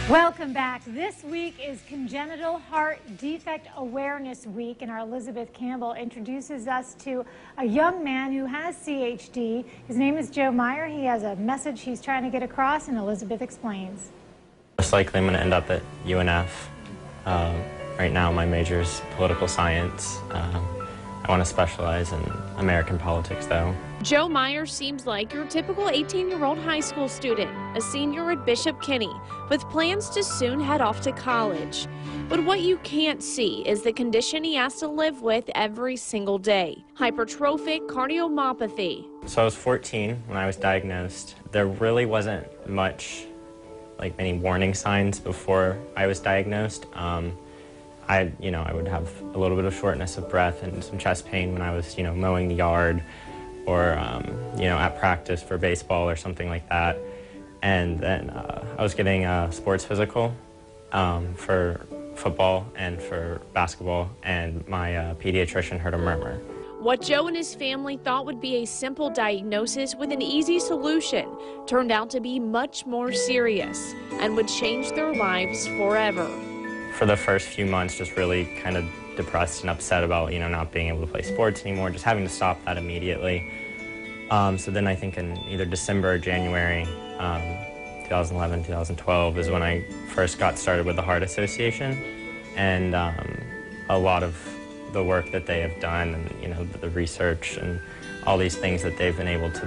Welcome back. This week is Congenital Heart Defect Awareness Week, and our Elizabeth Campbell introduces us to a young man who has CHD. His name is Joe Meyer. He has a message he's trying to get across, and Elizabeth explains. Most likely I'm going to end up at UNF. Right now my major is political science. I want to specialize in American politics, though. Joe Meyer seems like your typical 18-year-old high school student, a senior at Bishop Kenny, with plans to soon head off to college. But what you can't see is the condition he has to live with every single day: hypertrophic cardiomyopathy. So I was 14 when I was diagnosed. There really wasn't many warning signs before I was diagnosed. I would have a little bit of shortness of breath and some chest pain when I was, mowing the yard or, at practice for baseball or something like that. And then I was getting a sports physical for football and for basketball, and my pediatrician heard a murmur. What Joe and his family thought would be a simple diagnosis with an easy solution turned out to be much more serious and would change their lives forever. For the first few months, just really kind of depressed and upset about, not being able to play sports anymore, just having to stop that immediately. So then I think in either December or January 2011, 2012 is when I first got started with the Heart Association. And a lot of the work that they have done and, the research and all these things that they've been able to,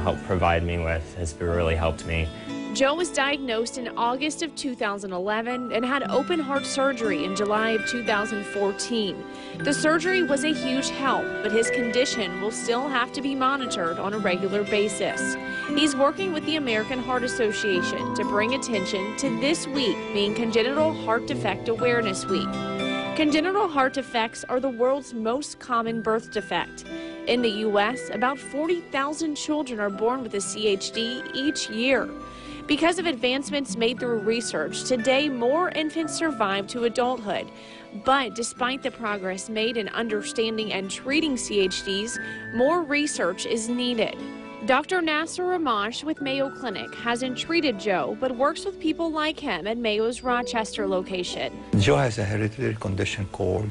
help provide me with has really helped me. Joe was diagnosed in August of 2011 and had open heart surgery in July of 2014. The surgery was a huge help, but his condition will still have to be monitored on a regular basis. He's working with the American Heart Association to bring attention to this week being Congenital Heart Defect Awareness Week. Congenital heart defects are the world's most common birth defect. In the U.S., about 40,000 children are born with a CHD each year. Because of advancements made through research, today more infants survive to adulthood. But despite the progress made in understanding and treating CHDs, more research is needed. Dr. Nasser Ramash with Mayo Clinic hasn't treated Joe, but works with people like him at Mayo's Rochester location. Joe has a hereditary condition called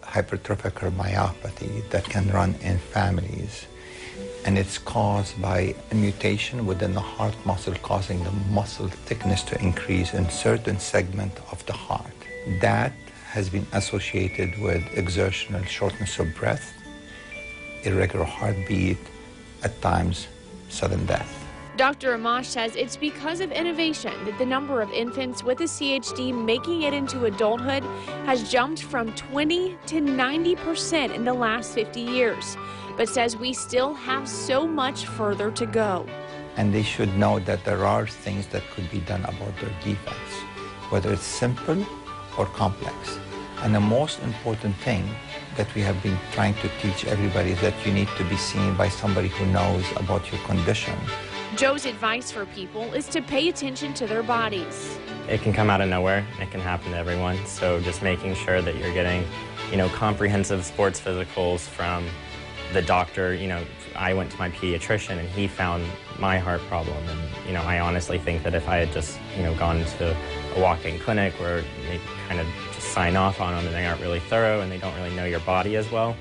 hypertrophic cardiomyopathy that can run in families. And it's caused by a mutation within the heart muscle, causing the muscle thickness to increase in certain segment of the heart. That has been associated with exertional shortness of breath, irregular heartbeat, at times sudden death. Dr. Amash says it's because of innovation that the number of infants with a CHD making it into adulthood has jumped from 20 to 90% in the last 50 years. But says we still have so much further to go. And they should know that there are things that could be done about their defects, whether it's simple or complex. And the most important thing that we have been trying to teach everybody is that you need to be seen by somebody who knows about your condition. Joe's advice for people is to pay attention to their bodies. It can come out of nowhere, and it can happen to everyone. So just making sure that you're getting, comprehensive sports physicals from the doctor. I went to my pediatrician and he found my heart problem, and I honestly think that if I had just gone to a walk-in clinic where they kind of just sign off on them and they aren't really thorough and they don't really know your body as well,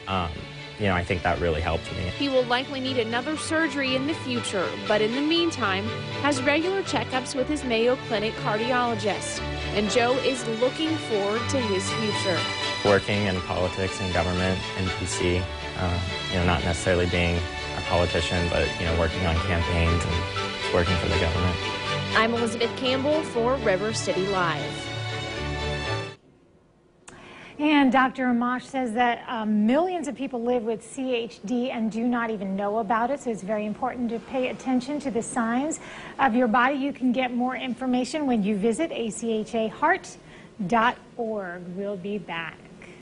I think that really helped me. He will likely need another surgery in the future, but in the meantime has regular checkups with his Mayo Clinic cardiologist, and Joe is looking forward to his future. Working in politics and government in DC, not necessarily being a politician, but, working on campaigns and working for the government. I'm Elizabeth Campbell for River City Live. And Dr. Amash says that millions of people live with CHD and do not even know about it, so it's very important to pay attention to the signs of your body. You can get more information when you visit achheart.org. We'll be back.